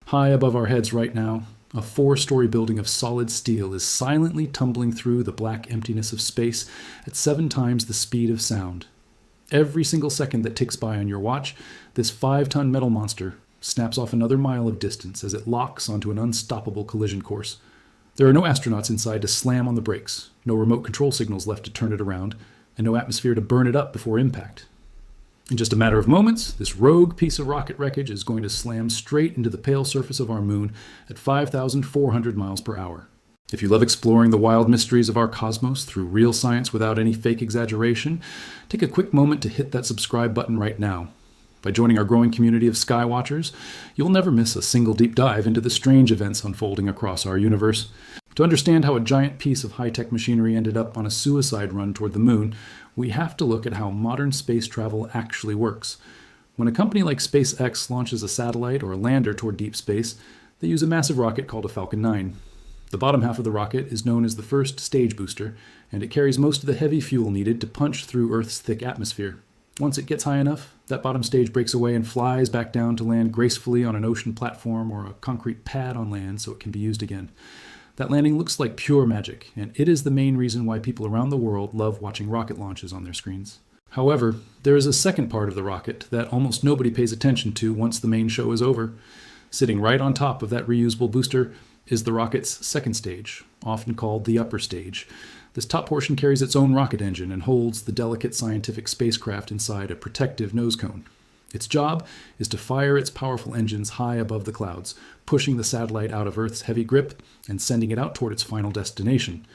High above our heads right now, a 4-story building of solid steel is silently tumbling through the black emptiness of space at 7 times the speed of sound. Every single second that ticks by on your watch, this 5-ton metal monster snaps off another mile of distance as it locks onto an unstoppable collision course. There are no astronauts inside to slam on the brakes, no remote control signals left to turn it around, and no atmosphere to burn it up before impact. In just a matter of moments, this rogue piece of rocket wreckage is going to slam straight into the pale surface of our moon at 5,400 miles per hour. If you love exploring the wild mysteries of our cosmos through real science without any fake exaggeration, take a quick moment to hit that subscribe button right now. By joining our growing community of skywatchers, you'll never miss a single deep dive into the strange events unfolding across our universe. To understand how a giant piece of high-tech machinery ended up on a suicide run toward the moon, we have to look at how modern space travel actually works. When a company like SpaceX launches a satellite or a lander toward deep space, they use a massive rocket called a Falcon 9. The bottom half of the rocket is known as the first stage booster, and it carries most of the heavy fuel needed to punch through Earth's thick atmosphere. Once it gets high enough, that bottom stage breaks away and flies back down to land gracefully on an ocean platform or a concrete pad on land so it can be used again. That landing looks like pure magic, and it is the main reason why people around the world love watching rocket launches on their screens. However, there is a second part of the rocket that almost nobody pays attention to once the main show is over. Sitting right on top of that reusable booster is the rocket's second stage, often called the upper stage. This top portion carries its own rocket engine and holds the delicate scientific spacecraft inside a protective nose cone. Its job is to fire its powerful engines high above the clouds, pushing the satellite out of Earth's heavy grip and sending it out toward its final destination.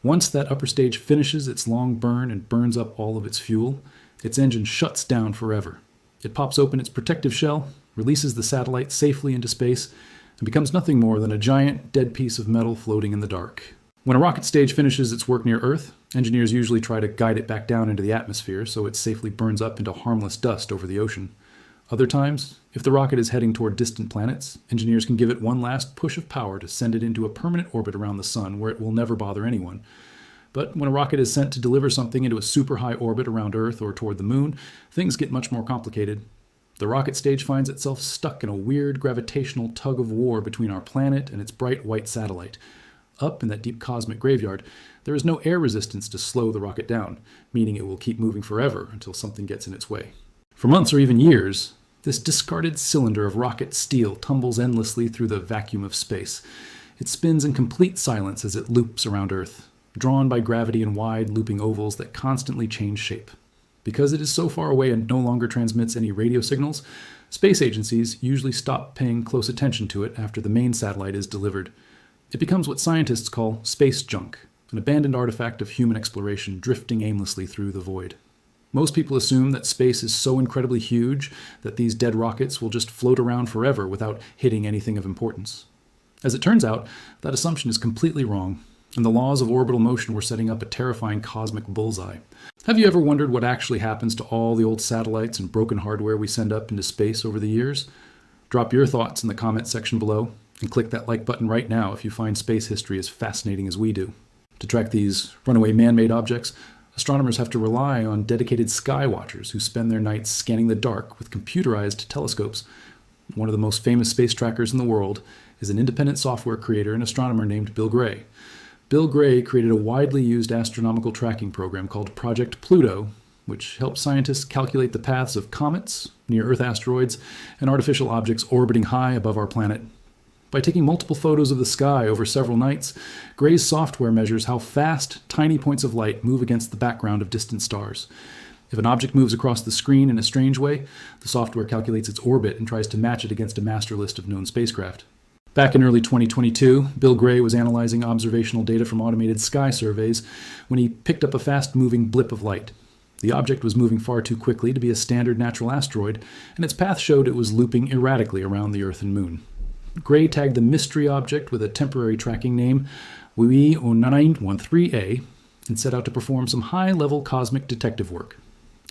Once that upper stage finishes its long burn and burns up all of its fuel, its engine shuts down forever. It pops open its protective shell, releases the satellite safely into space, and becomes nothing more than a giant, dead piece of metal floating in the dark. When a rocket stage finishes its work near Earth, engineers usually try to guide it back down into the atmosphere so it safely burns up into harmless dust over the ocean. Other times, if the rocket is heading toward distant planets, engineers can give it one last push of power to send it into a permanent orbit around the sun where it will never bother anyone. But when a rocket is sent to deliver something into a super high orbit around Earth or toward the moon, things get much more complicated. The rocket stage finds itself stuck in a weird gravitational tug of war between our planet and its bright white satellite. Up in that deep cosmic graveyard, there is no air resistance to slow the rocket down, meaning it will keep moving forever until something gets in its way. For months or even years, this discarded cylinder of rocket steel tumbles endlessly through the vacuum of space. It spins in complete silence as it loops around Earth, drawn by gravity in wide, looping ovals that constantly change shape. Because it is so far away and no longer transmits any radio signals, space agencies usually stop paying close attention to it after the main satellite is delivered. It becomes what scientists call space junk, an abandoned artifact of human exploration drifting aimlessly through the void. Most people assume that space is so incredibly huge that these dead rockets will just float around forever without hitting anything of importance. As it turns out, that assumption is completely wrong, and the laws of orbital motion were setting up a terrifying cosmic bullseye. Have you ever wondered what actually happens to all the old satellites and broken hardware we send up into space over the years? Drop your thoughts in the comments section below, and click that like button right now if you find space history as fascinating as we do. To track these runaway man-made objects, astronomers have to rely on dedicated sky watchers who spend their nights scanning the dark with computerized telescopes. One of the most famous space trackers in the world is an independent software creator and astronomer named Bill Gray. Bill Gray created a widely used astronomical tracking program called Project Pluto, which helps scientists calculate the paths of comets, near-Earth asteroids, and artificial objects orbiting high above our planet. By taking multiple photos of the sky over several nights, Gray's software measures how fast tiny points of light move against the background of distant stars. If an object moves across the screen in a strange way, the software calculates its orbit and tries to match it against a master list of known spacecraft. Back in early 2022, Bill Gray was analyzing observational data from automated sky surveys when he picked up a fast-moving blip of light. The object was moving far too quickly to be a standard natural asteroid, and its path showed it was looping erratically around the Earth and Moon. Gray tagged the mystery object with a temporary tracking name, WE0913A, and set out to perform some high-level cosmic detective work.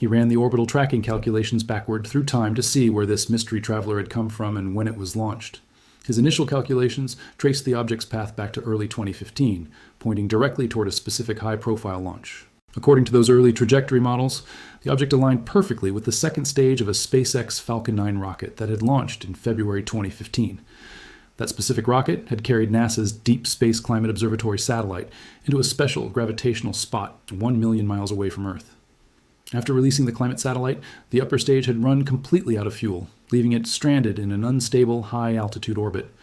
He ran the orbital tracking calculations backward through time to see where this mystery traveler had come from and when it was launched. His initial calculations traced the object's path back to early 2015, pointing directly toward a specific high-profile launch. According to those early trajectory models, the object aligned perfectly with the second stage of a SpaceX Falcon 9 rocket that had launched in February 2015. That specific rocket had carried NASA's Deep Space Climate Observatory satellite into a special gravitational spot 1 million miles away from Earth. After releasing the climate satellite, the upper stage had run completely out of fuel, leaving it stranded in an unstable, high-altitude orbit.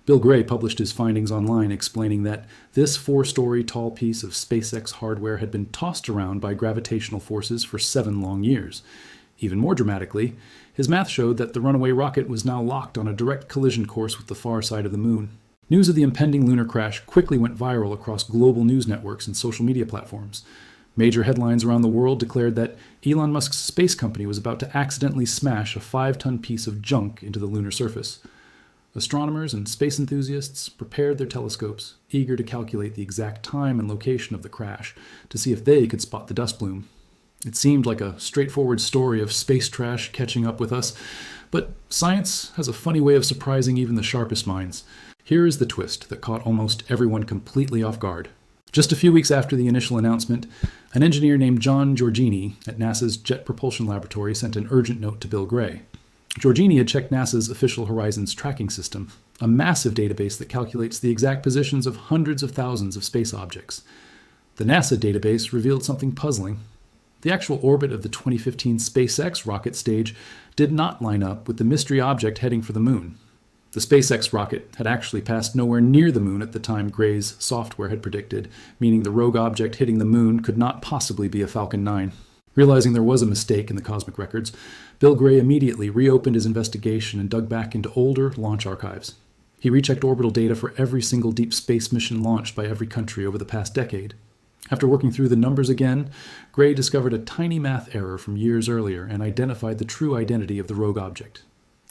Bill Gray published his findings online, explaining that this 4-story tall piece of SpaceX hardware had been tossed around by gravitational forces for 7 long years. Even more dramatically, his math showed that the runaway rocket was now locked on a direct collision course with the far side of the moon. News of the impending lunar crash quickly went viral across global news networks and social media platforms. Major headlines around the world declared that Elon Musk's space company was about to accidentally smash a 5-ton piece of junk into the lunar surface. Astronomers and space enthusiasts prepared their telescopes, eager to calculate the exact time and location of the crash to see if they could spot the dust plume. It seemed like a straightforward story of space trash catching up with us, but science has a funny way of surprising even the sharpest minds. Here is the twist that caught almost everyone completely off guard. Just a few weeks after the initial announcement, an engineer named John Giorgini at NASA's Jet Propulsion Laboratory sent an urgent note to Bill Gray. Giorgini had checked NASA's Official Horizons tracking system, a massive database that calculates the exact positions of hundreds of thousands of space objects. The NASA database revealed something puzzling. The actual orbit of the 2015 SpaceX rocket stage did not line up with the mystery object heading for the moon. The SpaceX rocket had actually passed nowhere near the moon at the time Gray's software had predicted, meaning the rogue object hitting the moon could not possibly be a Falcon 9. Realizing there was a mistake in the cosmic records, Bill Gray immediately reopened his investigation and dug back into older launch archives. He rechecked orbital data for every single deep space mission launched by every country over the past decade. After working through the numbers again, Gray discovered a tiny math error from years earlier and identified the true identity of the rogue object.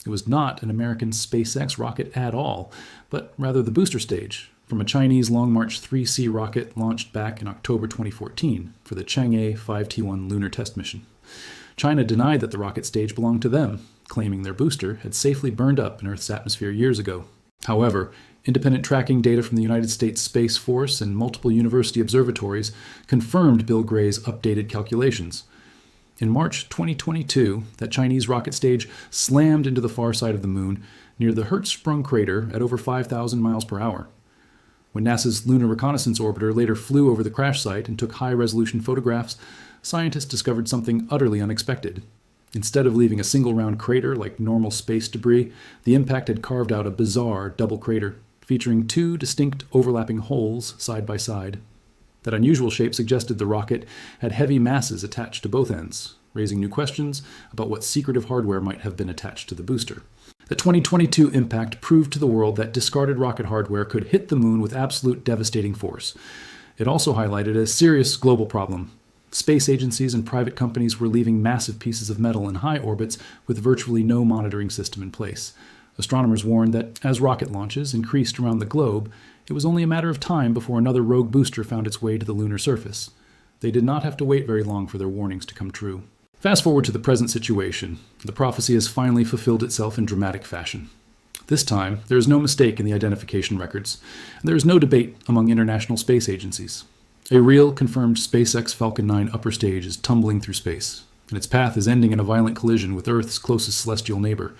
It was not an American SpaceX rocket at all, but rather the booster stage from a Chinese Long March 3C rocket launched back in October 2014 for the Chang'e 5T1 lunar test mission. China denied that the rocket stage belonged to them, claiming their booster had safely burned up in Earth's atmosphere years ago. However, independent tracking data from the United States Space Force and multiple university observatories confirmed Bill Gray's updated calculations. In March 2022, that Chinese rocket stage slammed into the far side of the moon near the Hertzsprung crater at over 5,000 miles per hour. When NASA's Lunar Reconnaissance orbiter later flew over the crash site and took high-resolution photographs, scientists discovered something utterly unexpected. Instead of leaving a single round crater like normal space debris, the impact had carved out a bizarre double crater, featuring 2 distinct overlapping holes side by side. That unusual shape suggested the rocket had heavy masses attached to both ends, raising new questions about what secretive hardware might have been attached to the booster. The 2022 impact proved to the world that discarded rocket hardware could hit the moon with absolute devastating force. It also highlighted a serious global problem. Space agencies and private companies were leaving massive pieces of metal in high orbits with virtually no monitoring system in place. Astronomers warned that as rocket launches increased around the globe, it was only a matter of time before another rogue booster found its way to the lunar surface. They did not have to wait very long for their warnings to come true. Fast forward to the present situation. The prophecy has finally fulfilled itself in dramatic fashion. This time, there is no mistake in the identification records, and there is no debate among international space agencies. A real, confirmed SpaceX Falcon 9 upper stage is tumbling through space, and its path is ending in a violent collision with Earth's closest celestial neighbor.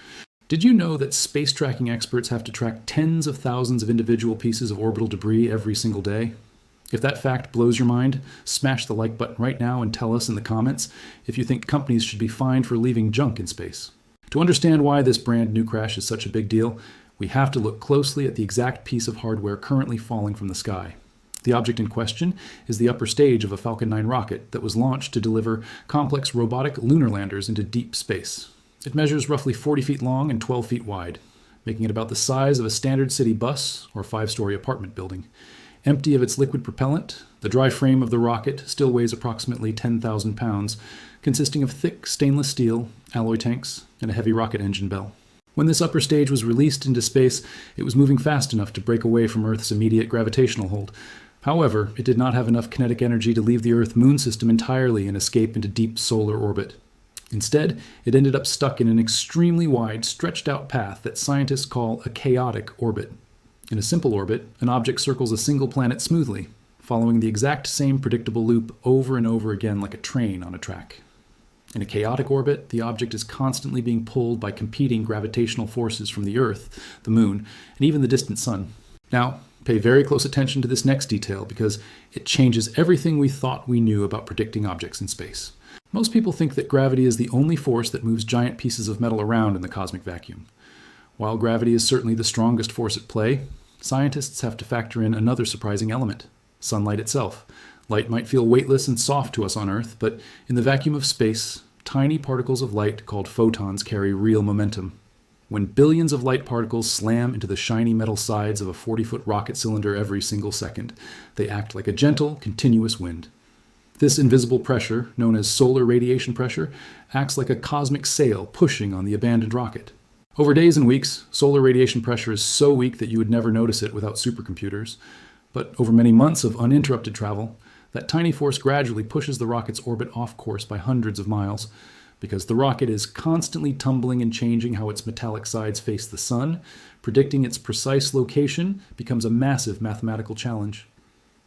Did you know that space tracking experts have to track tens of thousands of individual pieces of orbital debris every single day? If that fact blows your mind, smash the like button right now and tell us in the comments if you think companies should be fined for leaving junk in space. To understand why this brand new crash is such a big deal, we have to look closely at the exact piece of hardware currently falling from the sky. The object in question is the upper stage of a Falcon 9 rocket that was launched to deliver complex robotic lunar landers into deep space. It measures roughly 40 feet long and 12 feet wide, making it about the size of a standard city bus or 5-story apartment building. Empty of its liquid propellant, the dry frame of the rocket still weighs approximately 10,000 pounds, consisting of thick stainless steel, alloy tanks, and a heavy rocket engine bell. When this upper stage was released into space, it was moving fast enough to break away from Earth's immediate gravitational hold. However, it did not have enough kinetic energy to leave the Earth-Moon system entirely and escape into deep solar orbit. Instead, it ended up stuck in an extremely wide, stretched-out path that scientists call a chaotic orbit. In a simple orbit, an object circles a single planet smoothly, following the exact same predictable loop over and over again like a train on a track. In a chaotic orbit, the object is constantly being pulled by competing gravitational forces from the Earth, the Moon, and even the distant Sun. Now, pay very close attention to this next detail because it changes everything we thought we knew about predicting objects in space. Most people think that gravity is the only force that moves giant pieces of metal around in the cosmic vacuum. While gravity is certainly the strongest force at play, scientists have to factor in another surprising element: sunlight itself. Light might feel weightless and soft to us on Earth, but in the vacuum of space, tiny particles of light called photons carry real momentum. When billions of light particles slam into the shiny metal sides of a 40-foot rocket cylinder every single second, they act like a gentle, continuous wind. This invisible pressure, known as solar radiation pressure, acts like a cosmic sail pushing on the abandoned rocket. Over days and weeks, solar radiation pressure is so weak that you would never notice it without supercomputers. But over many months of uninterrupted travel, that tiny force gradually pushes the rocket's orbit off course by hundreds of miles. Because the rocket is constantly tumbling and changing how its metallic sides face the sun, predicting its precise location becomes a massive mathematical challenge.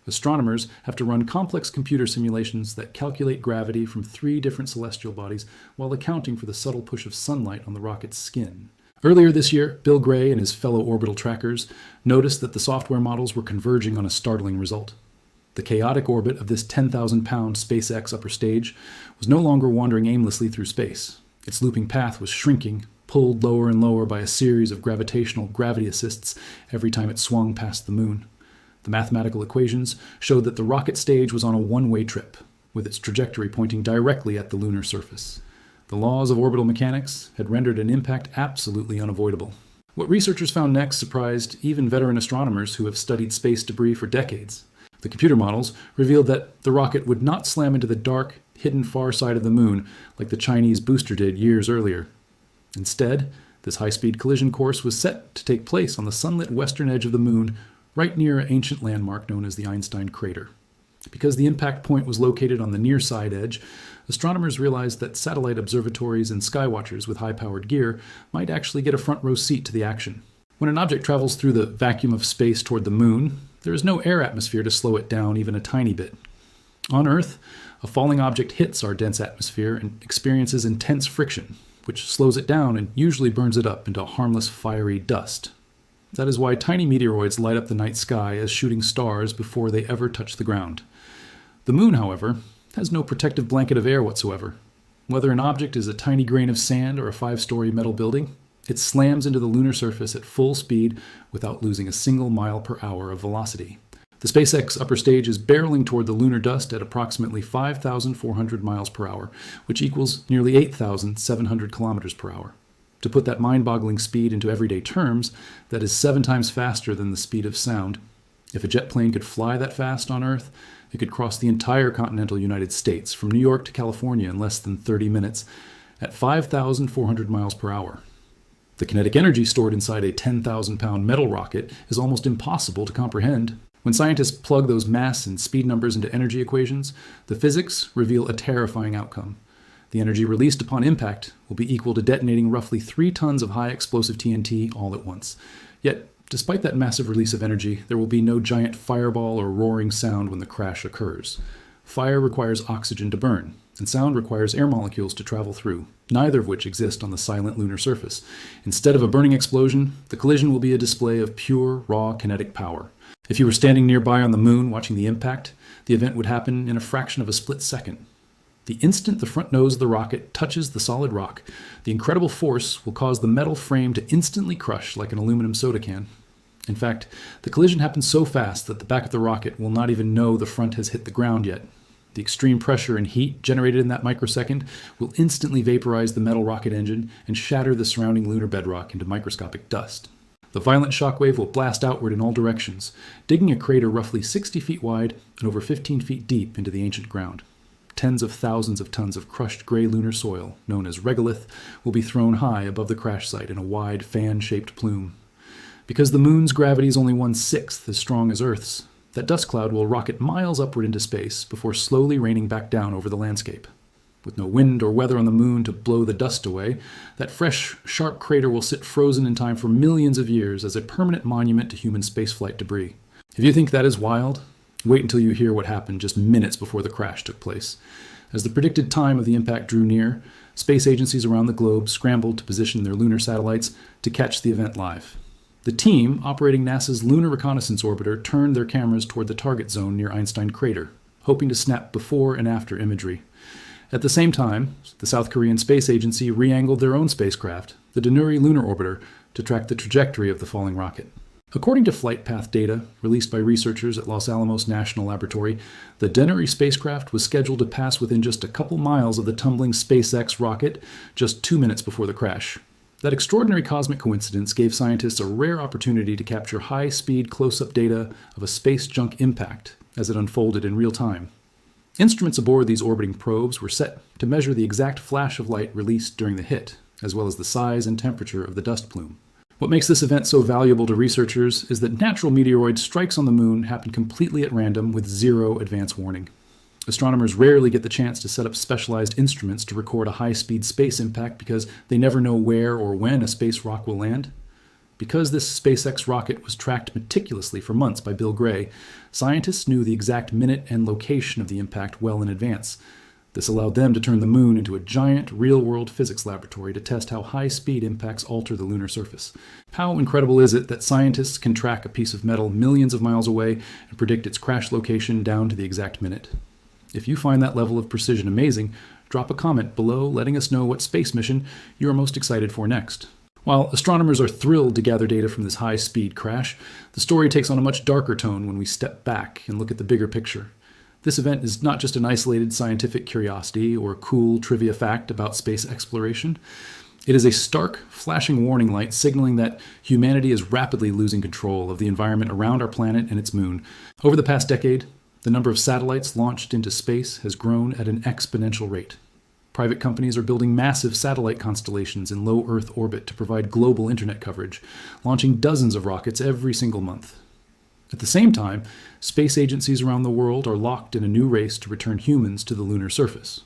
Astronomers have to run complex computer simulations that calculate gravity from 3 different celestial bodies while accounting for the subtle push of sunlight on the rocket's skin. Earlier this year, Bill Gray and his fellow orbital trackers noticed that the software models were converging on a startling result. The chaotic orbit of this 10,000-pound SpaceX upper stage was no longer wandering aimlessly through space. Its looping path was shrinking, pulled lower and lower by a series of gravitational gravity assists every time it swung past the moon. The mathematical equations showed that the rocket stage was on a one-way trip, with its trajectory pointing directly at the lunar surface. The laws of orbital mechanics had rendered an impact absolutely unavoidable. What researchers found next surprised even veteran astronomers who have studied space debris for decades. The computer models revealed that the rocket would not slam into the dark, hidden far side of the moon like the Chinese booster did years earlier. Instead, this high-speed collision course was set to take place on the sunlit western edge of the moon, right near an ancient landmark known as the Einstein Crater. Because the impact point was located on the near side edge, astronomers realized that satellite observatories and skywatchers with high-powered gear might actually get a front-row seat to the action. When an object travels through the vacuum of space toward the moon, there is no air atmosphere to slow it down even a tiny bit. On Earth, a falling object hits our dense atmosphere and experiences intense friction, which slows it down and usually burns it up into harmless fiery dust. That is why tiny meteoroids light up the night sky as shooting stars before they ever touch the ground. The moon, however, has no protective blanket of air whatsoever. Whether an object is a tiny grain of sand or a 5-story metal building, it slams into the lunar surface at full speed without losing a single mile per hour of velocity. The SpaceX upper stage is barreling toward the lunar dust at approximately 5,400 miles per hour, which equals nearly 8,700 kilometers per hour. To put that mind-boggling speed into everyday terms, that is 7 times faster than the speed of sound. If a jet plane could fly that fast on Earth, it could cross the entire continental United States from New York to California in less than 30 minutes at 5,400 miles per hour. The kinetic energy stored inside a 10,000-pound metal rocket is almost impossible to comprehend. When scientists plug those mass and speed numbers into energy equations, the physics reveal a terrifying outcome. The energy released upon impact will be equal to detonating roughly 3 tons of high-explosive TNT all at once. Yet, despite that massive release of energy, there will be no giant fireball or roaring sound when the crash occurs. Fire requires oxygen to burn, and sound requires air molecules to travel through, neither of which exist on the silent lunar surface. Instead of a burning explosion, the collision will be a display of pure, raw kinetic power. If you were standing nearby on the moon watching the impact, the event would happen in a fraction of a split second. The instant the front nose of the rocket touches the solid rock, the incredible force will cause the metal frame to instantly crush like an aluminum soda can. In fact, the collision happens so fast that the back of the rocket will not even know the front has hit the ground yet. The extreme pressure and heat generated in that microsecond will instantly vaporize the metal rocket engine and shatter the surrounding lunar bedrock into microscopic dust. The violent shockwave will blast outward in all directions, digging a crater roughly 60 feet wide and over 15 feet deep into the ancient ground. Tens of thousands of tons of crushed gray lunar soil, known as regolith, will be thrown high above the crash site in a wide fan-shaped plume. Because the moon's gravity is only 1/6 as strong as Earth's, that dust cloud will rocket miles upward into space before slowly raining back down over the landscape. With no wind or weather on the moon to blow the dust away, that fresh, sharp crater will sit frozen in time for millions of years as a permanent monument to human spaceflight debris. If you think that is wild, Wait until you hear what happened just minutes before the crash took place. As the predicted time of the impact drew near, space agencies around the globe scrambled to position their lunar satellites to catch the event live. The team operating NASA's Lunar Reconnaissance Orbiter turned their cameras toward the target zone near Einstein Crater, hoping to snap before and after imagery. At the same time, the South Korean Space Agency re-angled their own spacecraft, the Danuri Lunar Orbiter, to track the trajectory of the falling rocket. According to flight path data released by researchers at Los Alamos National Laboratory, the Danuri spacecraft was scheduled to pass within just a couple miles of the tumbling SpaceX rocket just 2 minutes before the crash. That extraordinary cosmic coincidence gave scientists a rare opportunity to capture high-speed close-up data of a space junk impact as it unfolded in real time. Instruments aboard these orbiting probes were set to measure the exact flash of light released during the hit, as well as the size and temperature of the dust plume. What makes this event so valuable to researchers is that natural meteoroid strikes on the moon happen completely at random with zero advance warning. Astronomers rarely get the chance to set up specialized instruments to record a high-speed space impact because they never know where or when a space rock will land. Because this SpaceX rocket was tracked meticulously for months by Bill Gray, scientists knew the exact minute and location of the impact well in advance. This allowed them to turn the moon into a giant, real-world physics laboratory to test how high-speed impacts alter the lunar surface. How incredible is it that scientists can track a piece of metal millions of miles away and predict its crash location down to the exact minute? If you find that level of precision amazing, drop a comment below letting us know what space mission you are most excited for next. While astronomers are thrilled to gather data from this high-speed crash, the story takes on a much darker tone when we step back and look at the bigger picture. This event is not just an isolated scientific curiosity or a cool trivia fact about space exploration. It is a stark, flashing warning light signaling that humanity is rapidly losing control of the environment around our planet and its moon. Over the past decade, the number of satellites launched into space has grown at an exponential rate. Private companies are building massive satellite constellations in low Earth orbit to provide global internet coverage, launching dozens of rockets every single month. At the same time, space agencies around the world are locked in a new race to return humans to the lunar surface.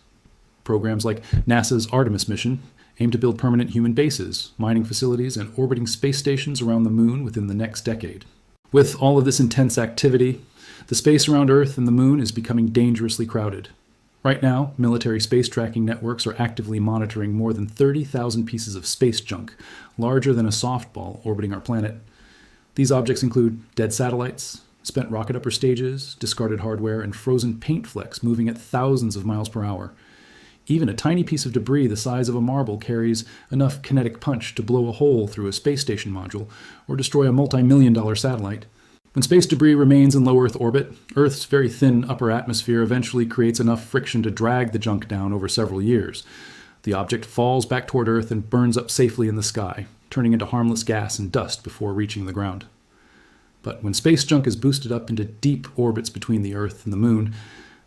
Programs like NASA's Artemis mission aim to build permanent human bases, mining facilities, and orbiting space stations around the moon within the next decade. With all of this intense activity, the space around Earth and the moon is becoming dangerously crowded. Right now, military space tracking networks are actively monitoring more than 30,000 pieces of space junk, larger than a softball orbiting our planet. These objects include dead satellites, spent rocket upper stages, discarded hardware, and frozen paint flecks moving at thousands of miles per hour. Even a tiny piece of debris the size of a marble carries enough kinetic punch to blow a hole through a space station module or destroy a multi-million-dollar satellite. When space debris remains in low Earth orbit, Earth's very thin upper atmosphere eventually creates enough friction to drag the junk down over several years. The object falls back toward Earth and burns up safely in the sky, turning into harmless gas and dust before reaching the ground. But when space junk is boosted up into deep orbits between the Earth and the Moon,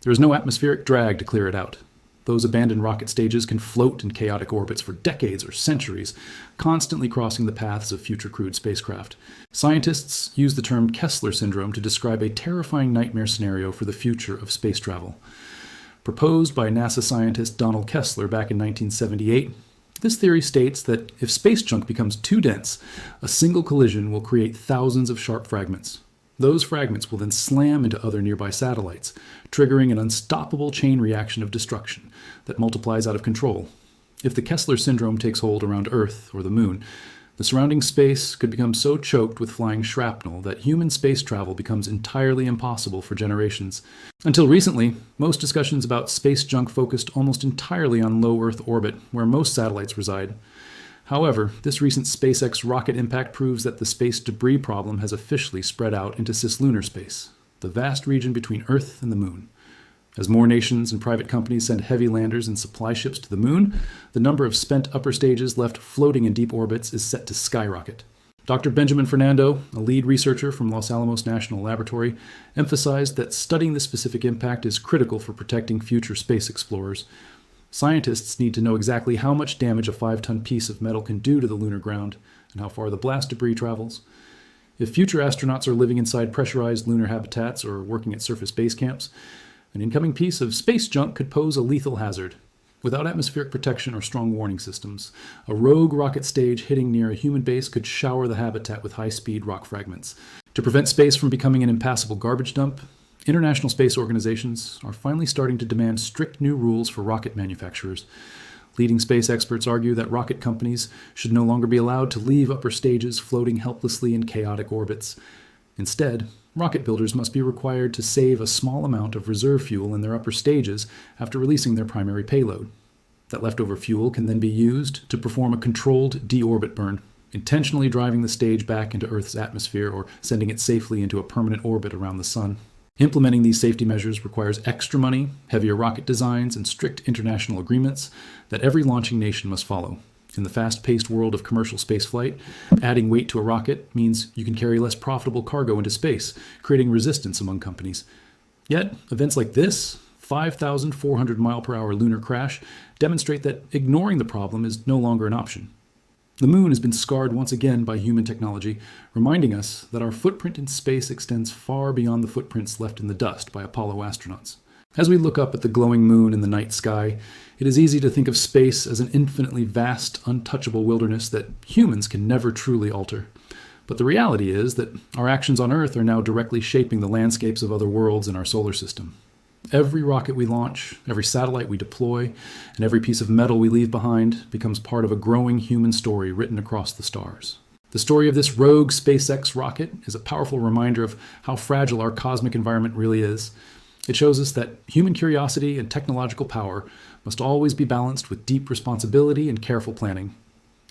there is no atmospheric drag to clear it out. Those abandoned rocket stages can float in chaotic orbits for decades or centuries, constantly crossing the paths of future crewed spacecraft. Scientists use the term Kessler Syndrome to describe a terrifying nightmare scenario for the future of space travel. Proposed by NASA scientist Donald Kessler back in 1978, this theory states that if space junk becomes too dense, a single collision will create thousands of sharp fragments. Those fragments will then slam into other nearby satellites, triggering an unstoppable chain reaction of destruction that multiplies out of control. If the Kessler Syndrome takes hold around Earth or the Moon, the surrounding space could become so choked with flying shrapnel that human space travel becomes entirely impossible for generations. Until recently, most discussions about space junk focused almost entirely on low Earth orbit, where most satellites reside. However, this recent SpaceX rocket impact proves that the space debris problem has officially spread out into cislunar space, the vast region between Earth and the Moon. As more nations and private companies send heavy landers and supply ships to the Moon, the number of spent upper stages left floating in deep orbits is set to skyrocket. Dr. Benjamin Fernando, a lead researcher from Los Alamos National Laboratory, emphasized that studying this specific impact is critical for protecting future space explorers. Scientists need to know exactly how much damage a 5-ton piece of metal can do to the lunar ground and how far the blast debris travels. If future astronauts are living inside pressurized lunar habitats or working at surface base camps, an incoming piece of space junk could pose a lethal hazard. Without atmospheric protection or strong warning systems, a rogue rocket stage hitting near a human base could shower the habitat with high-speed rock fragments. To prevent space from becoming an impassable garbage dump, International space organizations are finally starting to demand strict new rules for rocket manufacturers. Leading space experts argue that rocket companies should no longer be allowed to leave upper stages floating helplessly in chaotic orbits. Instead, rocket builders must be required to save a small amount of reserve fuel in their upper stages after releasing their primary payload. That leftover fuel can then be used to perform a controlled deorbit burn, intentionally driving the stage back into Earth's atmosphere or sending it safely into a permanent orbit around the Sun. Implementing these safety measures requires extra money, heavier rocket designs, and strict international agreements that every launching nation must follow. In the fast-paced world of commercial spaceflight, adding weight to a rocket means you can carry less profitable cargo into space, creating resistance among companies. Yet, events like this, 5,400 mile-per-hour lunar crash, demonstrate that ignoring the problem is no longer an option. The moon has been scarred once again by human technology, reminding us that our footprint in space extends far beyond the footprints left in the dust by Apollo astronauts. As we look up at the glowing moon in the night sky, it is easy to think of space as an infinitely vast, untouchable wilderness that humans can never truly alter. But the reality is that our actions on Earth are now directly shaping the landscapes of other worlds in our solar system. Every rocket we launch, every satellite we deploy, and every piece of metal we leave behind becomes part of a growing human story written across the stars. The story of this rogue SpaceX rocket is a powerful reminder of how fragile our cosmic environment really is. It shows us that human curiosity and technological power must always be balanced with deep responsibility and careful planning.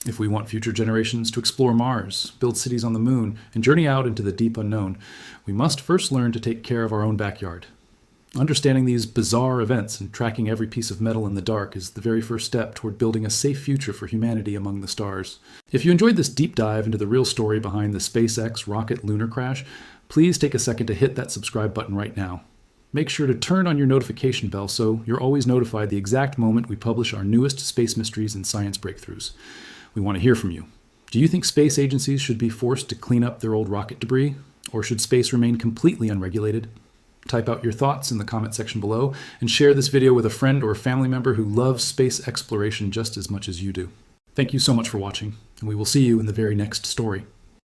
If we want future generations to explore Mars, build cities on the moon, and journey out into the deep unknown, we must first learn to take care of our own backyard. Understanding these bizarre events and tracking every piece of metal in the dark is the very first step toward building a safe future for humanity among the stars. If you enjoyed this deep dive into the real story behind the SpaceX rocket lunar crash, please take a second to hit that subscribe button right now. Make sure to turn on your notification bell so you're always notified the exact moment we publish our newest space mysteries and science breakthroughs. We want to hear from you. Do you think space agencies should be forced to clean up their old rocket debris? Or should space remain completely unregulated? Type out your thoughts in the comment section below and share this video with a friend or a family member who loves space exploration just as much as you do. Thank you so much for watching, and we will see you in the very next story.